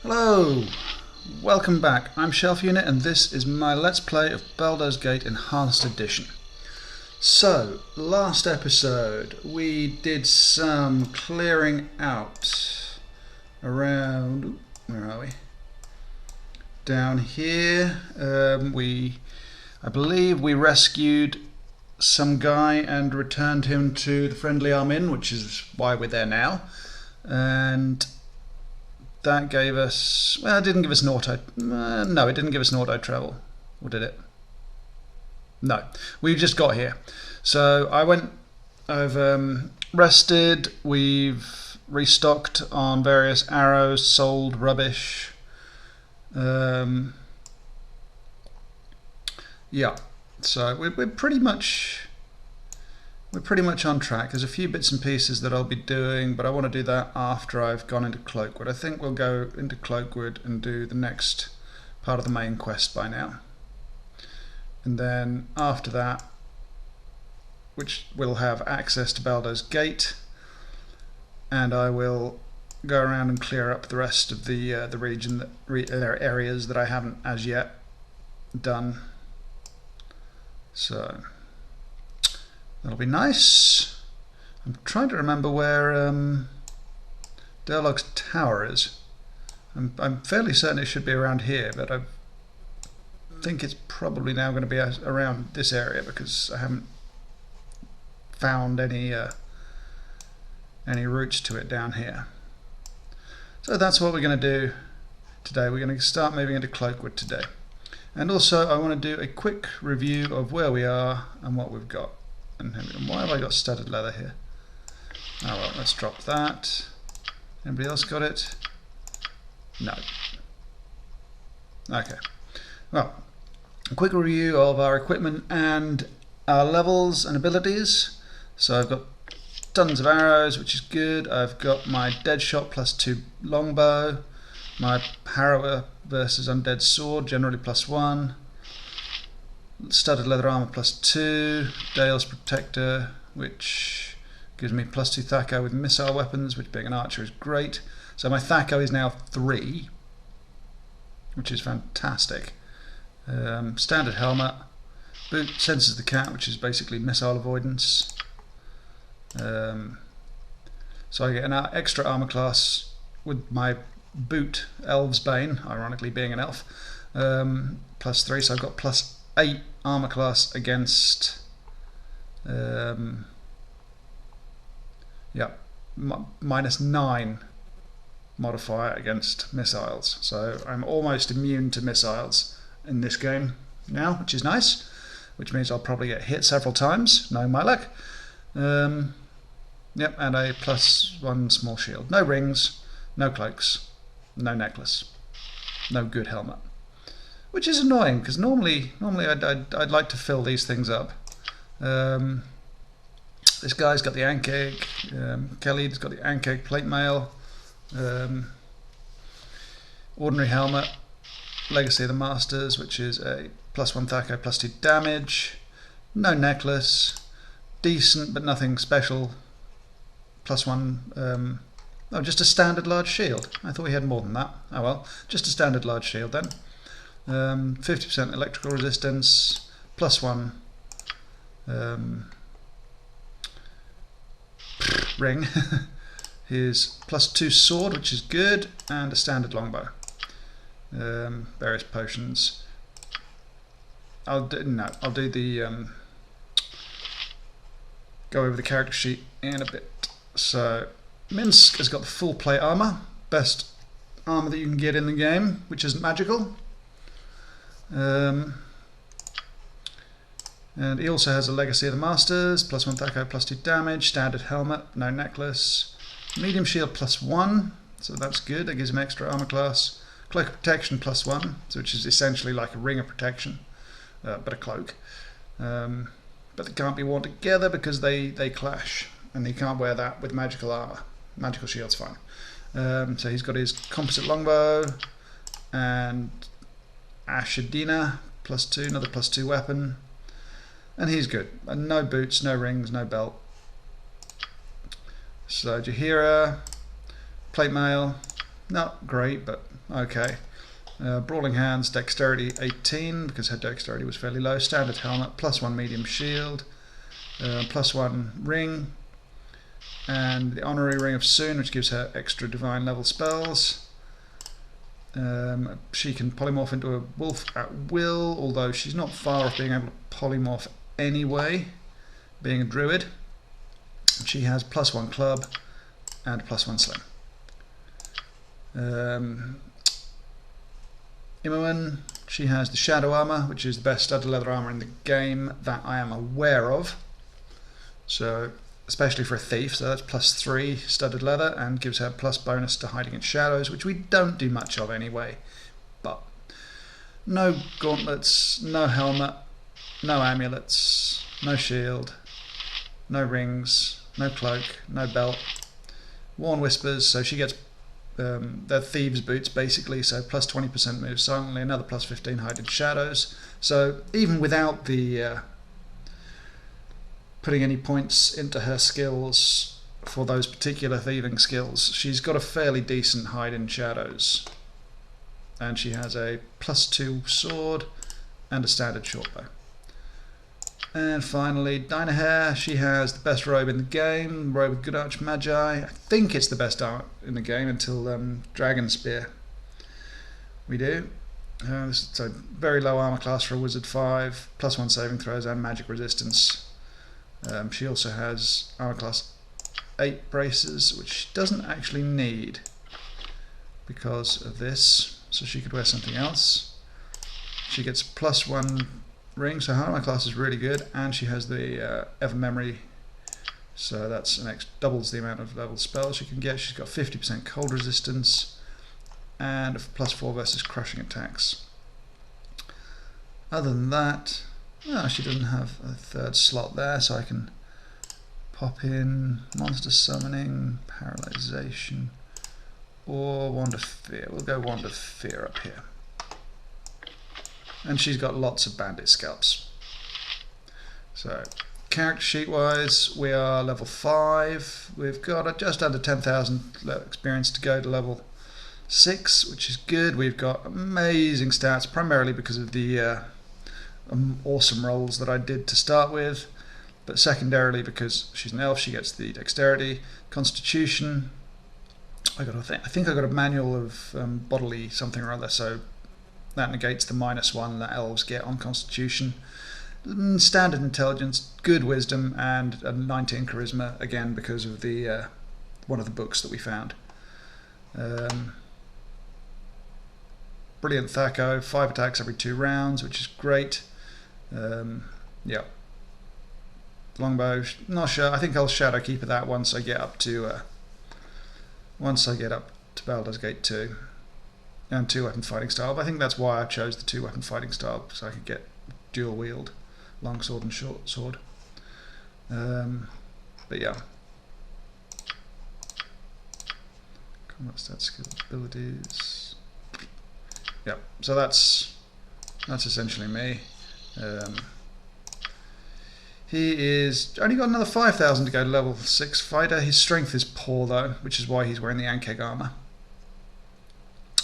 Hello, welcome back. I'm Shelf Unit and this is my Let's Play of Baldur's Gate Enhanced Edition. So, last episode we did some clearing out around, where are we? Down here. I believe we rescued some guy and returned him to the Friendly Arm Inn, which is why we're there now. And that gave us, well, it didn't give us an auto, no, it didn't give us an auto travel, or did it? No, we just got here. So I've rested, we've restocked on various arrows, sold rubbish. Yeah, so we're pretty much on track. There's a few bits and pieces that I'll be doing, but I want to do that after I've gone into Cloakwood. I think we'll go into Cloakwood and do the next part of the main quest by now. And then after that, which will have access to Baldur's Gate, and I will go around and clear up the rest of the region, areas that I haven't as yet done. So that'll be nice. I'm trying to remember where Durlog's tower is. I'm fairly certain it should be around here, but I think it's probably now going to be around this area because I haven't found any routes to it down here. So that's what we're going to do today. We're going to start moving into Cloakwood today. And also I want to do a quick review of where we are and what we've got. And why have I got studded leather here? Oh well, let's drop that. Anybody else got it? No. Okay. Well, a quick review of our equipment and our levels and abilities. So I've got tons of arrows, which is good. I've got my Deadshot +2 longbow, my Harrower versus Undead sword, generally +1. Studded leather armor +2, Dale's Protector, which gives me +2 Thaco with missile weapons, which being an archer is great. So my Thaco is now 3, which is fantastic. Standard helmet, boot senses the cat, which is basically missile avoidance. So I get an extra armor class with my boot, Elves Bane, ironically being an elf, +3, so I've got +8 armor class against -9 modifier against missiles, so I'm almost immune to missiles in this game now, which is nice, which means I'll probably get hit several times, knowing my luck. Yep, and a +1 small shield. No rings, no cloaks, no necklace, no good helmet. Which is annoying because normally I'd like to fill these things up. This guy's got the Ankeg, Kelly's got the Ankeg plate mail, ordinary helmet, Legacy of the Masters, which is a +1 Thaco, +2 damage, no necklace, decent but nothing special, +1. Oh, just a standard large shield. I thought we had more than that. Oh well, just a standard large shield then. 50% electrical resistance, +1 ring. Here's +2 sword, which is good, and a standard longbow. Various potions. I'll do the go over the character sheet in a bit. So Minsk has got the full plate armor, best armor that you can get in the game, which isn't magical. And he also has a Legacy of the Masters, +1 Thaco, +2 damage, standard helmet, no necklace, medium shield +1, so that's good, that gives him extra armor class, cloak of protection +1, so which is essentially like a ring of protection, but a cloak. But they can't be worn together because they clash, and he can't wear that with magical armor. Magical shield's fine. So he's got his composite longbow and Ashadina +2, another +2 weapon, and he's good. And no boots, no rings, no belt. So Jahira, plate mail, Not great, but okay. Brawling Hands, Dexterity 18, because her Dexterity was fairly low. Standard Helmet, +1 medium shield, +1 ring, and the Honorary Ring of Soon, which gives her extra divine level spells. She can polymorph into a wolf at will, although she's not far off being able to polymorph anyway, being a druid. She has +1 club and +1 sling. Imoen, she has the Shadow Armor, which is the best studded leather armor in the game that I am aware of. So, especially for a thief, so that's +3 studded leather and gives her plus bonus to hiding in shadows, which we don't do much of anyway. But no gauntlets, no helmet, no amulets, no shield, no rings, no cloak, no belt. Worn Whispers, so she gets they're thieves' boots basically, so +20% move silently, another +15 hide in shadows. So even without the putting any points into her skills for those particular thieving skills, she's got a fairly decent hide in shadows. And she has a +2 sword and a standard shortbow. And finally, Dinah Hare, she has the best robe in the game, robe with good arch magi. I think it's the best art in the game until Dragon Spear. We do. So very low armor class for a wizard 5, +1 saving throws and magic resistance. She also has armor class 8 braces, which she doesn't actually need because of this, so she could wear something else. She gets +1 ring, so her armor class is really good, and she has the Ever Memory, so that's doubles the amount of level spells she can get. She's got 50% cold resistance and a +4 versus crushing attacks. Other than that, she doesn't have a third slot there, so I can pop in monster summoning, paralyzation, or Wand of Fear. We'll go Wand of Fear up here. And she's got lots of bandit scalps. So, character sheet wise, we are level 5. We've got just under 10,000 experience to go to level 6, which is good. We've got amazing stats, primarily because of the awesome rolls that I did to start with, but secondarily because she's an elf, she gets the dexterity, constitution. I think I got a manual of bodily something or other, so that negates the -1 that elves get on constitution. Standard intelligence, good wisdom, and a 19 charisma, again because of the one of the books that we found. Brilliant Thaco, 5 attacks every 2 rounds, which is great. Yeah. Longbow, not sure. I think I'll Shadow Keeper that once I get up to Baldur's Gate 2 and 2-weapon fighting style. But I think that's why I chose the 2-weapon fighting style, so I could get dual wield, long sword and short sword. But yeah. Combat stats, skill abilities. Yeah. So that's essentially me. He is only got another 5,000 to go to level 6 fighter. His strength is poor though, which is why he's wearing the Ankeg armor,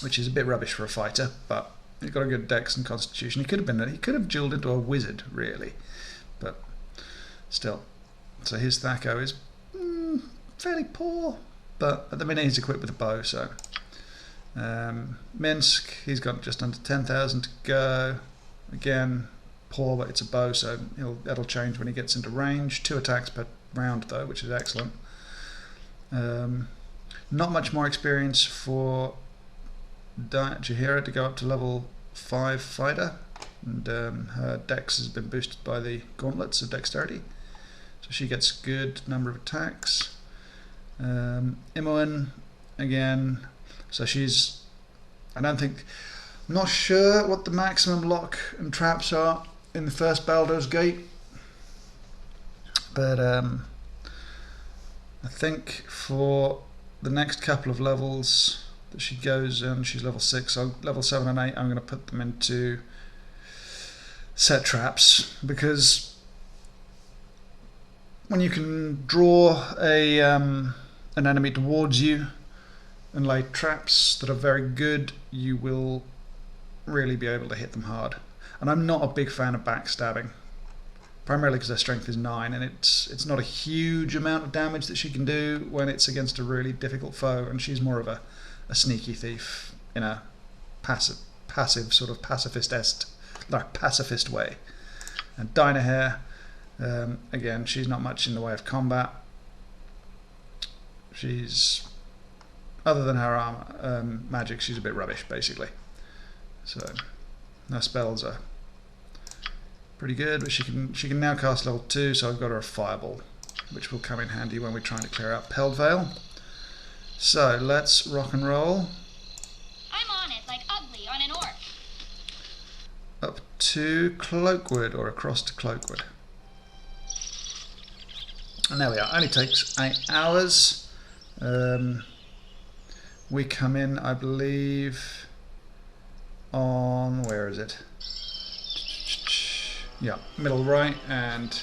which is a bit rubbish for a fighter. But he's got a good dex and constitution. He could have duelled into a wizard really, but still. So his Thaco is fairly poor, but at the minute he's equipped with a bow. So Minsk, he's got just under 10,000 to go. Again, poor, but it's a bow, so that'll change when he gets into range. 2 attacks per round though, which is excellent. Not much more experience for Jahira to go up to level 5 fighter, and her dex has been boosted by the gauntlets of dexterity, so she gets a good number of attacks. Imoen, again, so she's, I'm not sure what the maximum lock and traps are in the first Baldur's Gate, but I think for the next couple of levels that she goes in, she's level 6, so level 7 and 8 I'm going to put them into set traps, because when you can draw an enemy towards you and lay traps that are very good, you will really be able to hit them hard. And I'm not a big fan of backstabbing, primarily because their strength is 9, and it's not a huge amount of damage that she can do when it's against a really difficult foe, and she's more of a sneaky thief in a passive sort of pacifist way. And Dynahair, again, she's not much in the way of combat. She's, other than her armor, magic, she's a bit rubbish basically. So her spells are pretty good, but she can now cast level 2, so I've got her a fireball, which will come in handy when we're trying to clear out Peldvale. So let's rock and roll. I'm on it like ugly on an orc. Up to Cloakwood, or across to Cloakwood. And there we are. Only takes 8 hours. We come in, I believe, on, where is it? Yeah, middle right, and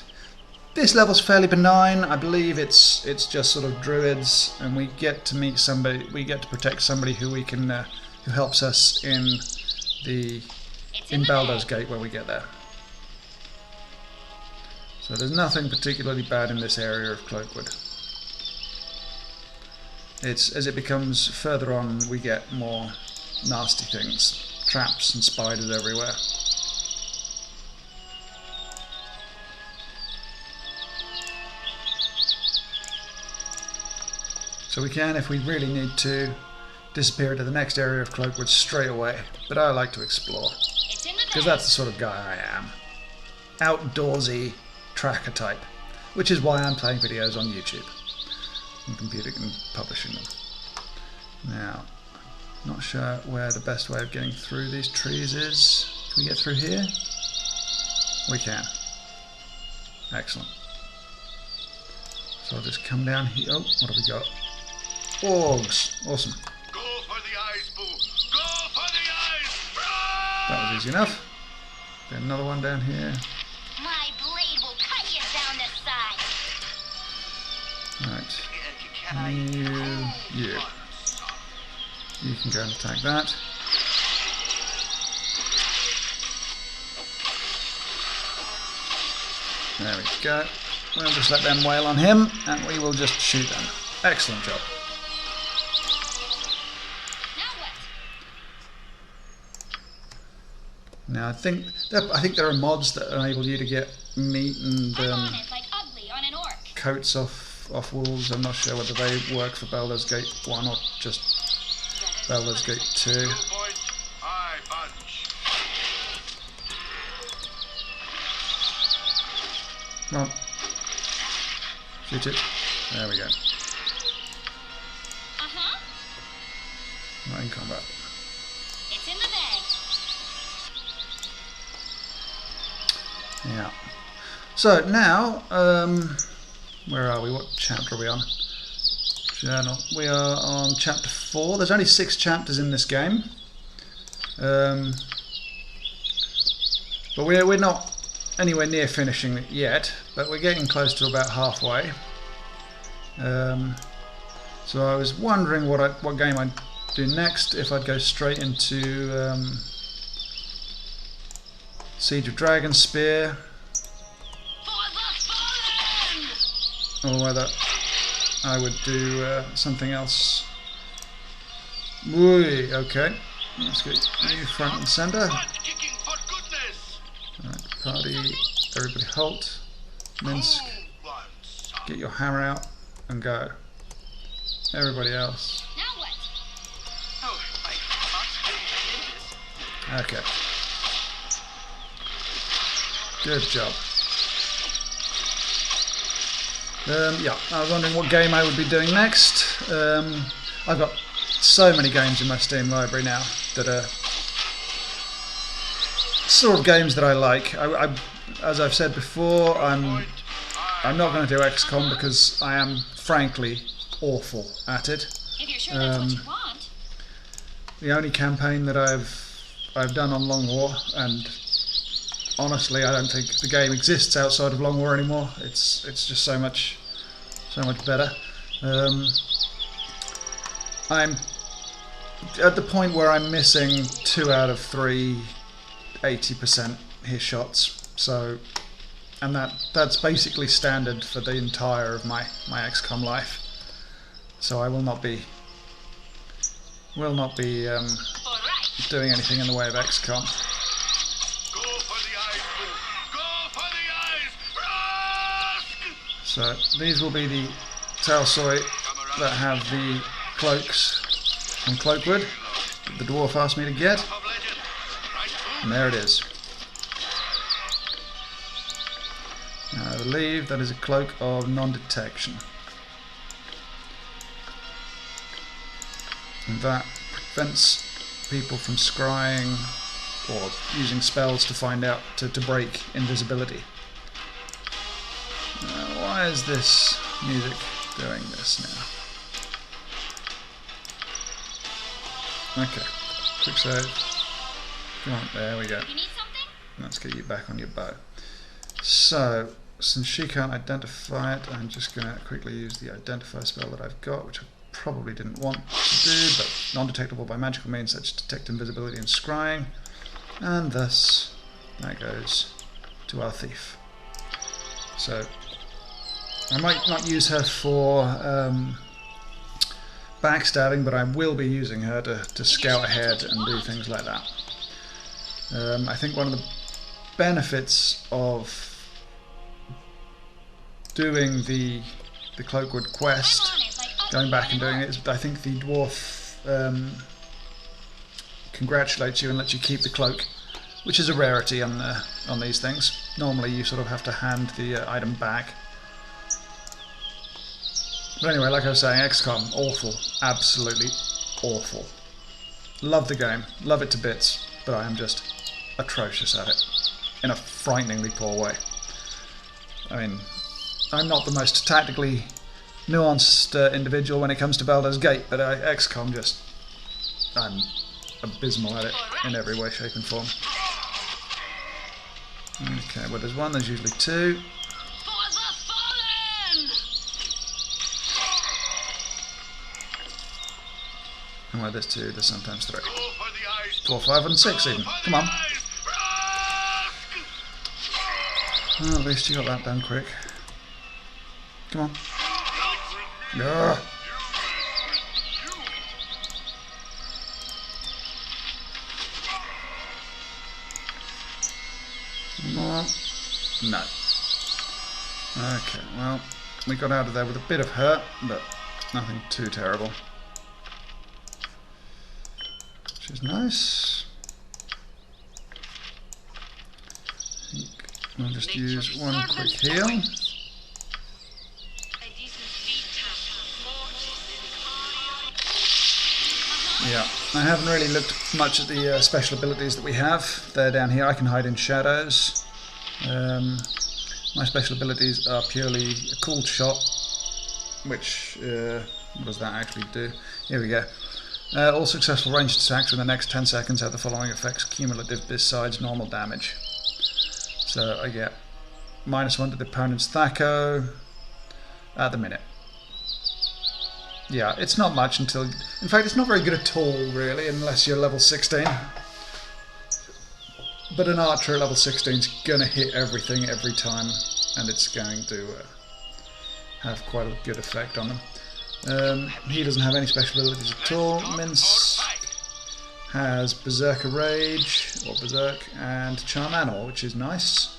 this level's fairly benign. I believe it's just sort of druids, and we get to meet somebody, we get to protect somebody who we can who helps us in Baldur's Gate when we get there. So there's nothing particularly bad in this area of Cloakwood. It's as it becomes further on, we get more nasty things, traps and spiders everywhere. So we can, if we really need to, disappear into the next area of Cloakwood straight away. But I like to explore, because that's the sort of guy I am. Outdoorsy tracker type, which is why I'm playing videos on YouTube and computing and publishing them. Now, not sure where the best way of getting through these trees is. Can we get through here? We can. Excellent. So I'll just come down here. Oh, what have we got? Orgs. Awesome. Go for the eyes, Boo! Go for the eyes! That was easy enough. Then another one down here. My blade will cut you down the side. Right. You can go and attack that. There we go. We'll just let them wail on him, and we will just shoot them. Excellent job. Now I think there are mods that enable you to get meat and coats off wolves. I'm not sure whether they work for Baldur's Gate 1 or just Baldur's Gate 2. Come on. Shoot it. There we go. Not in combat. It's in the bag. Yeah. So now, where are we? What chapter are we on? Journal. We are on chapter 4. There's only 6 chapters in this game. But we're not anywhere near finishing it yet, but we're getting close to about halfway. So I was wondering what game I'd do next, if I'd go straight into Siege of Dragonspear, or whether I would do something else. Whee, okay. Let's get you front and centre. Alright, party, everybody halt. Minsk, get your hammer out and go. Everybody else. Now what? Okay. Good job. Yeah, I was wondering what game I would be doing next. I've got so many games in my Steam library now that are sort of games that I like. As I've said before, I'm not going to do XCOM because I am frankly awful at it. If you're sure that's what you want. The only campaign that I've done on Long War, and honestly, I don't think the game exists outside of Long War anymore. It's just so much better. I'm at the point where I'm missing 2 out of 3 80% his shots. So, and that's basically standard for the entire of my XCOM life. So I will not be doing anything in the way of XCOM. Go for the eyes, Boo! Go for the eyes! Rusk! So these will be the Talsoi that have the cloaks from Cloakwood that the dwarf asked me to get. Of legend. Right, Boo? And there it is. Now I believe that is a cloak of non-detection. And that prevents people from scrying or using spells to find out, to break invisibility. Now, why is this music doing this now? Okay, quick save. Come on, there we go. You need something? Let's get you back on your bow. So, since she can't identify it, I'm just going to quickly use the identify spell that I've got, which I probably didn't want to do, but non-detectable by magical means such as detect invisibility and scrying, and thus that goes to our thief. So I might not use her for backstabbing, but I will be using her to scout ahead and do things like that. I think one of the benefits of doing the Cloakwood quest, going back and doing it, I think the dwarf congratulates you and lets you keep the cloak, which is a rarity on these things. Normally you sort of have to hand the item back. But anyway, like I was saying, XCOM, awful, absolutely awful. Love the game, love it to bits, but I am just atrocious at it, in a frighteningly poor way. I mean, I'm not the most tactically nuanced individual when it comes to Baldur's Gate, but XCOM I'm abysmal at it in every way, shape and form. Okay, well there's one, there's usually two. For the fallen! And where there's two, there's sometimes three. Go for the eyes, 4, 5 and 6 even. Come on. Well, at least you got that done quick. Come on. Yeah. More. No. Okay, well, we got out of there with a bit of hurt, but nothing too terrible. Which is nice. I think I'll just use one quick heal. Yeah, I haven't really looked much at the special abilities that we have. They're down here. I can hide in shadows. My special abilities are purely a cooled shot, which, what does that actually do? Here we go. All successful ranged attacks within the next 10 seconds have the following effects cumulative besides normal damage. So I get -1 to the opponent's THAC0 at the minute. Yeah, it's not much until... In fact, it's not very good at all, really, unless you're level 16. But an archer at level 16 is going to hit everything every time, and it's going to have quite a good effect on them. He doesn't have any special abilities at all. Minsk has Berserker Rage, or Berserk, and Charm Animal, which is nice.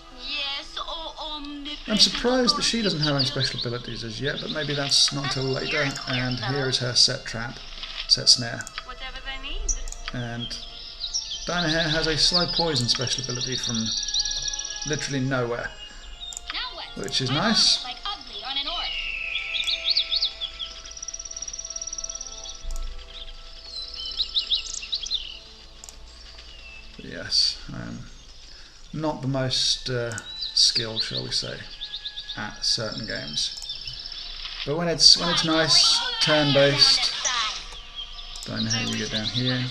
I'm surprised that she doesn't have any special abilities as yet, but maybe that's not until later. And here is her set trap, set snare. Whatever they need. And Dinah Hare has a slow poison special ability from literally nowhere, Now what? which is nice. Like ugly on an orc. But yes, I'm not the most skilled, shall we say, at certain games. But when it's nice, turn-based. Dinah Hare, you get down here.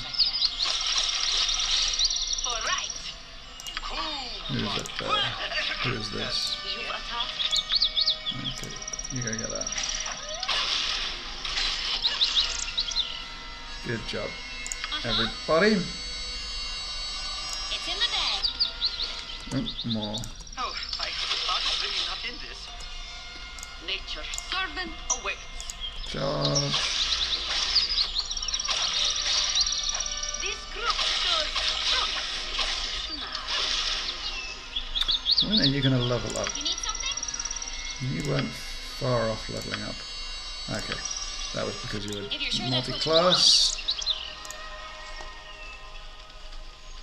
Who's up there? Who is this? Okay, you go get that. Good job. everybody. It's in the bag. Oh, more. Oh, I thought really not in this. Nature's servant awaits. Charge. This group shows When are you going to level up? You need something? You weren't far off leveling up. Okay, that was because you were If you're sure that's what you multi-class.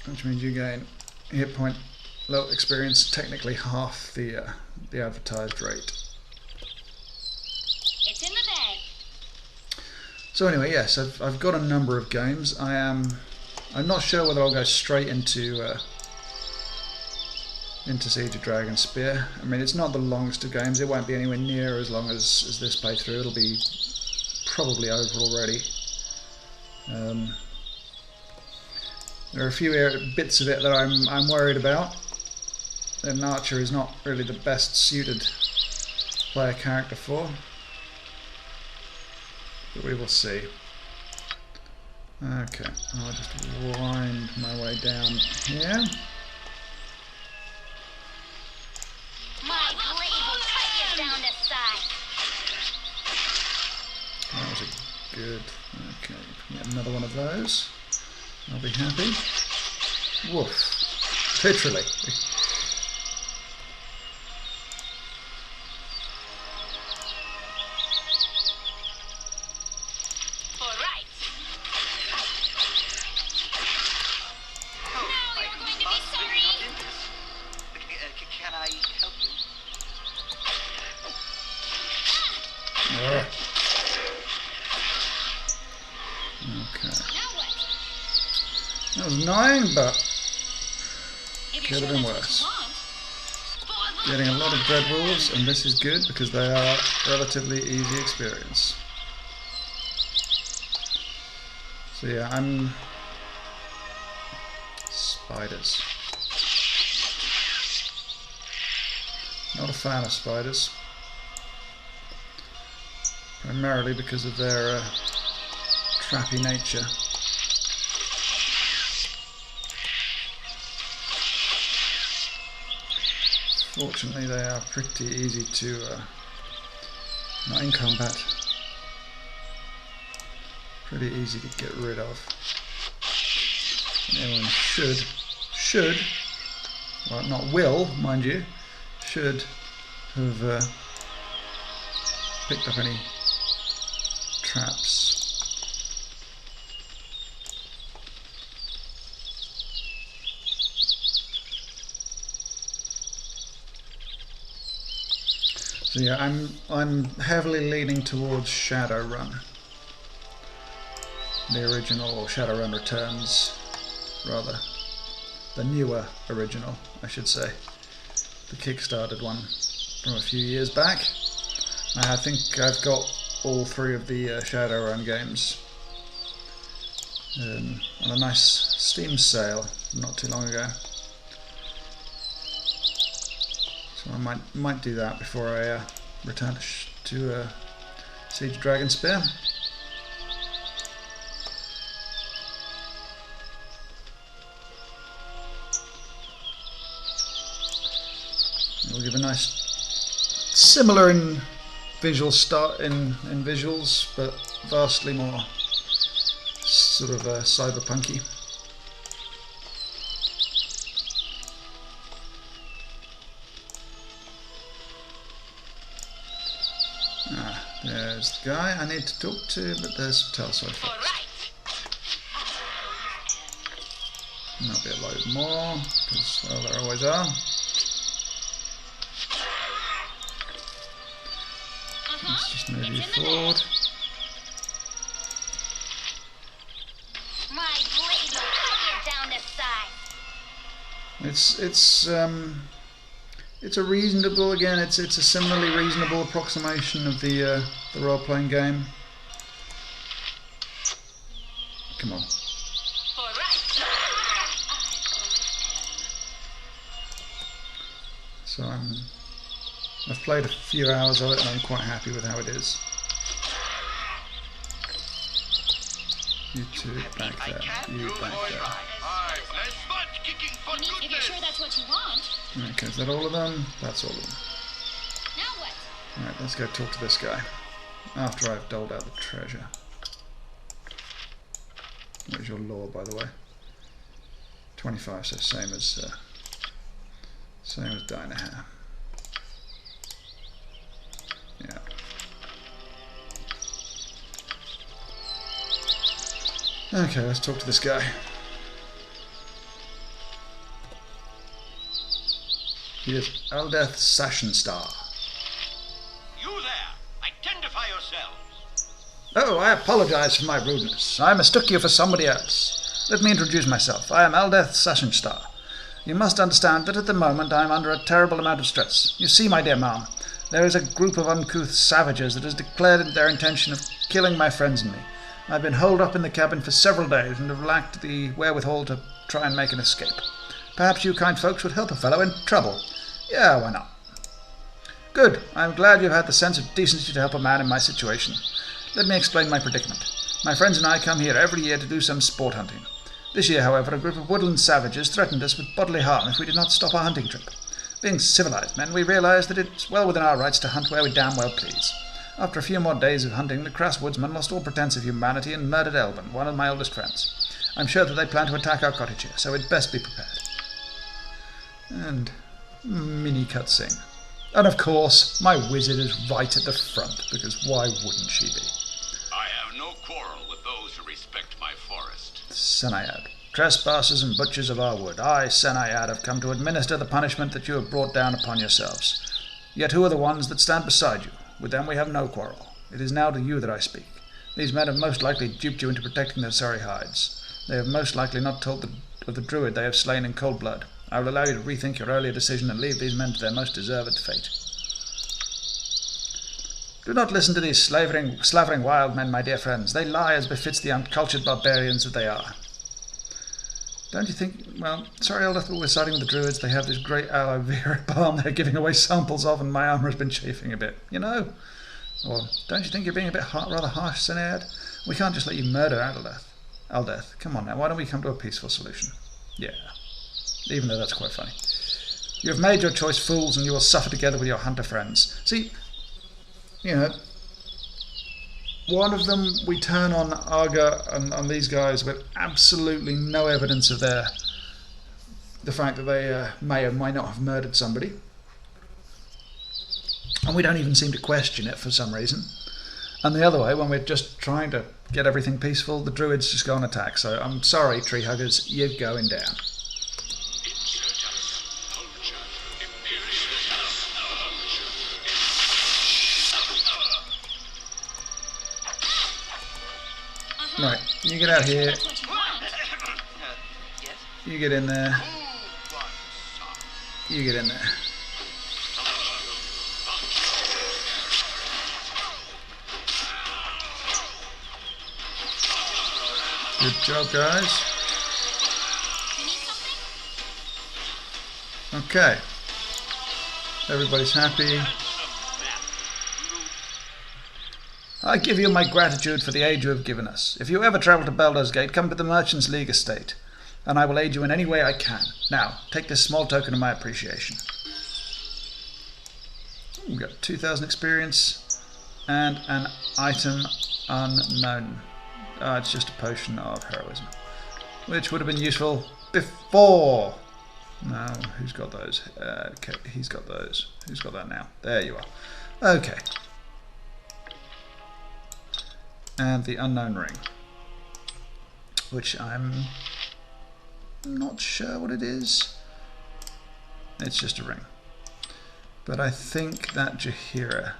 Which means you gain hit point level experience, technically half the advertised rate. It's in the bag. So anyway, yes, I've got a number of games. I'm not sure whether I'll go straight into Siege of Dragonspear. I mean, it's not the longest of games. It won't be anywhere near as long as this playthrough. It'll be probably over already. There are a few bits of it that I'm worried about. An archer is not really the best suited player character for, but we will see. Okay, I'll just wind my way down here. My blade will cut you down to size. That was a good. Okay, get another one of those. I'll be happy. Woof. Literally. all right. Oh, Now I you're going to be thought really sorry. not in this. Can I help you? Ugh. Okay. Now what? That was annoying, but If you're could sure have been that's worse. what you want. Getting a lot of dread wolves, and this is good because they are relatively easy experience. So yeah, I'm spiders. Not a fan of spiders, primarily because of their trappy nature. Fortunately, they are pretty easy to, not in combat, pretty easy to get rid of. Anyone should, well, not will, mind you, should have picked up any traps. So yeah, I'm heavily leaning towards Shadowrun, the original, or Shadowrun Returns, rather, the newer original, I should say, the kickstarted one from a few years back. I think I've got all three of the Shadowrun games on a nice Steam sale not too long ago. So I might do that before I return to Siege of Dragonspear. It'll give a nice, similar in visual in visuals, but vastly more sort of cyberpunky. There's the guy I need to talk to, but there's Telso All first. right. And there'll be a load more, because, well, there always are. Let's just move you forward. My blade will cut you down to size. It's a reasonable, again, it's a similarly reasonable approximation of the role-playing game. Come on. All right. So I've played a few hours of it and I'm quite happy with how it is. You two back there. You back there. If you're sure that's what you want. Okay, is that all of them? That's all of them. Now what? Alright, let's go talk to this guy. After I've doled out the treasure. Where's your lore, by the way? 25, so same as Dynahair. Yeah. Okay, let's talk to this guy. He is Eldeth Sashenstar. You there! Identify yourselves! Oh, I apologize for my rudeness. I mistook you for somebody else. Let me introduce myself. I am Eldeth Sashenstar. You must understand that at the moment I am under a terrible amount of stress. You see, my dear ma'am, there is a group of uncouth savages that has declared their intention of killing my friends and me. I've been holed up in the cabin for several days and have lacked the wherewithal to try and make an escape. Perhaps you kind folks would help a fellow in trouble. Yeah, why not? Good. I'm glad you've had the sense of decency to help a man in my situation. Let me explain my predicament. My friends and I come here every year to do some sport hunting. This year, however, a group of woodland savages threatened us with bodily harm if we did not stop our hunting trip. Being civilized men, we realized that it's well within our rights to hunt where we damn well please. After a few more days of hunting, the crass woodsman lost all pretense of humanity and murdered Elben, one of my oldest friends. I'm sure that they plan to attack our cottage here, so we'd best be prepared. And mini cutscene. And of course, my wizard is right at the front, because why wouldn't she be? I have no quarrel with those who respect my forest. Senayad, trespassers and butchers of our wood, I, Senayad, have come to administer the punishment that you have brought down upon yourselves. Yet who are the ones that stand beside you? With them we have no quarrel. It is now to you that I speak. These men have most likely duped you into protecting their sorry hides. They have most likely not told of the druid they have slain in cold blood. I will allow you to rethink your earlier decision and leave these men to their most deserved fate. Do not listen to these slavering wild men, my dear friends. They lie as befits the uncultured barbarians that they are. Don't you think, well, sorry Eldeth, but we're siding with the druids. They have this great aloe vera balm they're giving away samples of, and my armour has been chafing a bit, you know? Or don't you think you're being a bit rather harsh, Senayad? We can't just let you murder Eldeth. Come on now, why don't we come to a peaceful solution? Yeah, even though that's quite funny. You have made your choice, fools, and you will suffer together with your hunter friends. See, you know, one of them we turn on Arga and on these guys with absolutely no evidence of the fact that they may or may not have murdered somebody. And we don't even seem to question it for some reason. And the other way, when we're just trying to get everything peaceful, the druids just go on attack. So I'm sorry, tree huggers, you're going down. Right, you get out here. You get in there. You get in there. Good job, guys. Okay. Everybody's happy. I give you my gratitude for the aid you have given us. If you ever travel to Baldur's Gate, come to the Merchants League estate, and I will aid you in any way I can. Now, take this small token of my appreciation. We've got 2,000 experience and an item unknown. It's just a potion of heroism, which would have been useful before. No, who's got those? Okay, he's got those. Who's got that now? There you are. Okay. And the unknown ring, which I'm not sure what it is. It's just a ring. But I think that Jaheira.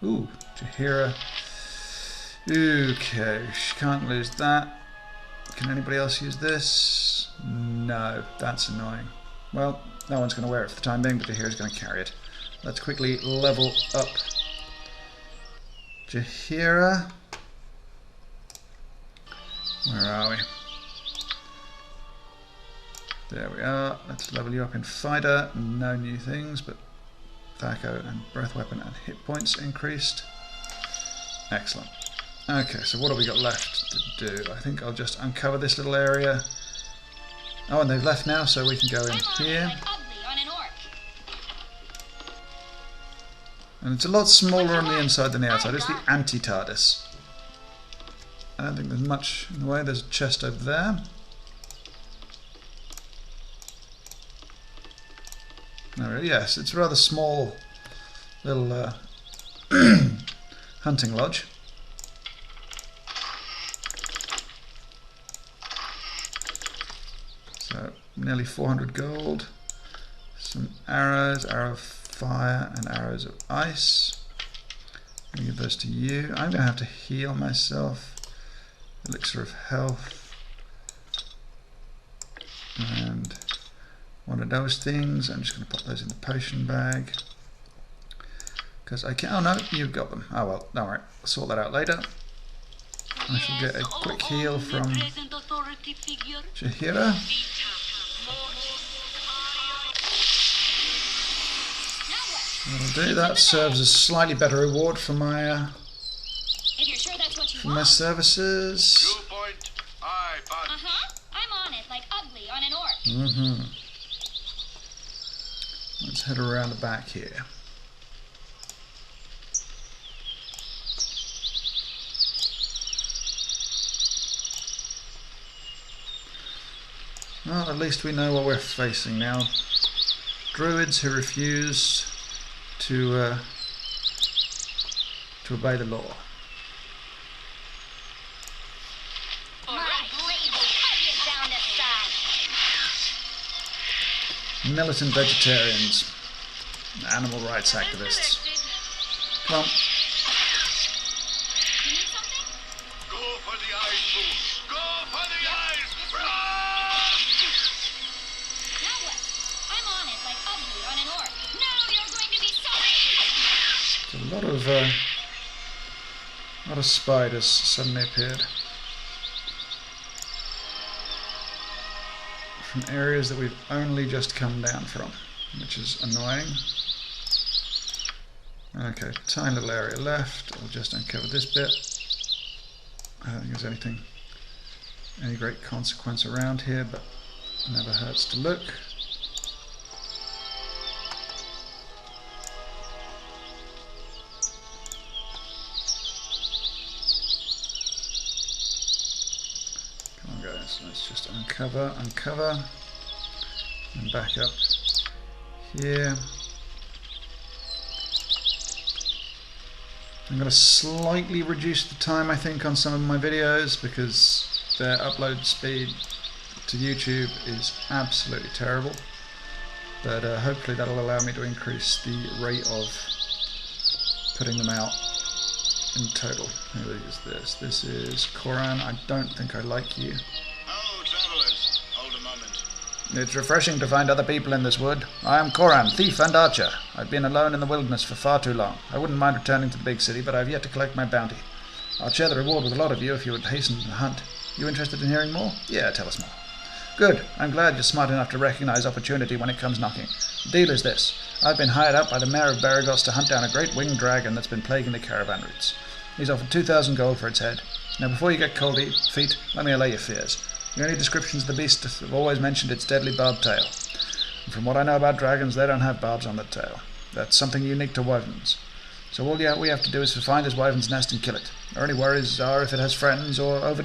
Ooh, Jaheira. Okay, she can't lose that. Can anybody else use this? No, that's annoying. Well, no one's going to wear it for the time being, but Jaheira's going to carry it. Let's quickly level up Jaheira. Where are we? There we are. Let's level you up in fighter. No new things, but Thaco and breath weapon and hit points increased. Excellent. Okay, so what have we got left? to do. I think I'll just uncover this little area. Oh, and they've left now, so we can go in here. And it's a lot smaller on the inside than the outside. It's the anti-TARDIS. I don't think there's much in the way. There's a chest over there. No, yes, it's a rather small little hunting lodge. So nearly 400 gold. Some arrows, arrow of fire and arrows of ice. I'm going to give those to you. I'm going to have to heal myself. Elixir of health. And one of those things. I'm just going to put those in the potion bag. Because I can't. Oh no, you've got them. Oh well, don't worry. I'll sort that out later. I shall get a quick heal from Shahira. That'll do. That serves as slightly better reward for my services. I'm on it, like ugly on an orc. Let's head around the back here. Well, at least we know what we're facing now. Druids who refuse to obey the law. Militant vegetarians, animal rights activists. Come on. You need something? Go for the eyes, Boo! Go for the eyes! Now what? I'm on it, like ugly on an orc. Now you're going to be sorry! There's a lot of spiders suddenly appeared from areas that we've only just come down from, which is annoying. Okay, tiny little area left. I'll just uncover this bit. I don't think there's any great consequence around here, but it never hurts to look. Come on guys, let's just uncover, and back up here. I'm going to slightly reduce the time, I think, on some of my videos because their upload speed to YouTube is absolutely terrible. But hopefully that'll allow me to increase the rate of putting them out in total. Who is this? This is Koran. I don't think I like you. Oh, travelers, hold a moment. It's refreshing to find other people in this wood. I am Koran, thief and archer. I've been alone in the wilderness for far too long. I wouldn't mind returning to the big city, but I have yet to collect my bounty. I'll share the reward with a lot of you if you would hasten the hunt. You interested in hearing more? Yeah, tell us more. Good. I'm glad you're smart enough to recognize opportunity when it comes knocking. The deal is this. I've been hired up by the mayor of Baragos to hunt down a great winged dragon that's been plaguing the caravan routes. He's offered 2,000 gold for its head. Now before you get cold feet, let me allay your fears. The only descriptions of the beast have always mentioned its deadly barbed tail. And from what I know about dragons, they don't have barbs on their tail. That's something unique to wyverns. So all we have to do is to find his wyvern's nest and kill it. Our only worries are if it has friends or over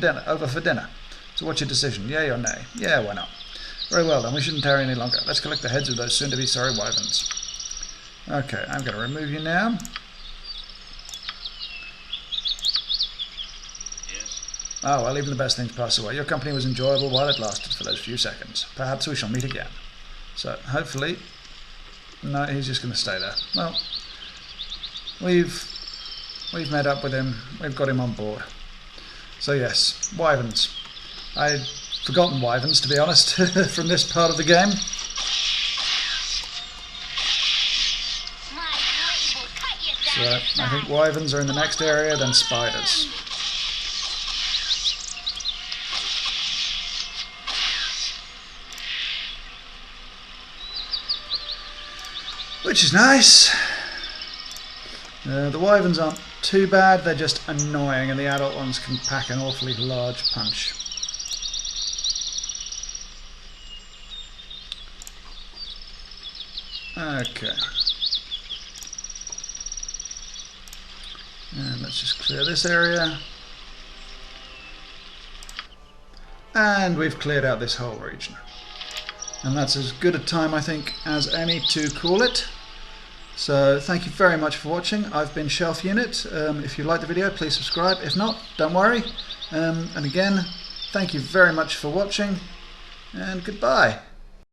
for dinner. So what's your decision, yay or nay? Yeah, why not? Very well then, we shouldn't tarry any longer. Let's collect the heads of those soon-to-be sorry wyverns. Okay, I'm going to remove you now. Oh, well, even the best things pass away. Your company was enjoyable while it lasted for those few seconds. Perhaps we shall meet again. So, hopefully... No, he's just going to stay there. Well, we've met up with him. We've got him on board. So yes, wyverns. I'd forgotten wyverns, to be honest, from this part of the game. So, I think wyverns are in the next area, then spiders. Which is nice. The wyverns aren't too bad, they're just annoying, and the adult ones can pack an awfully large punch. Okay. And let's just clear this area. And we've cleared out this whole region. And that's as good a time, I think, as any to call it. So thank you very much for watching. I've been Shelf Unit. If you liked the video, please subscribe. If not, don't worry. And again, thank you very much for watching, and goodbye.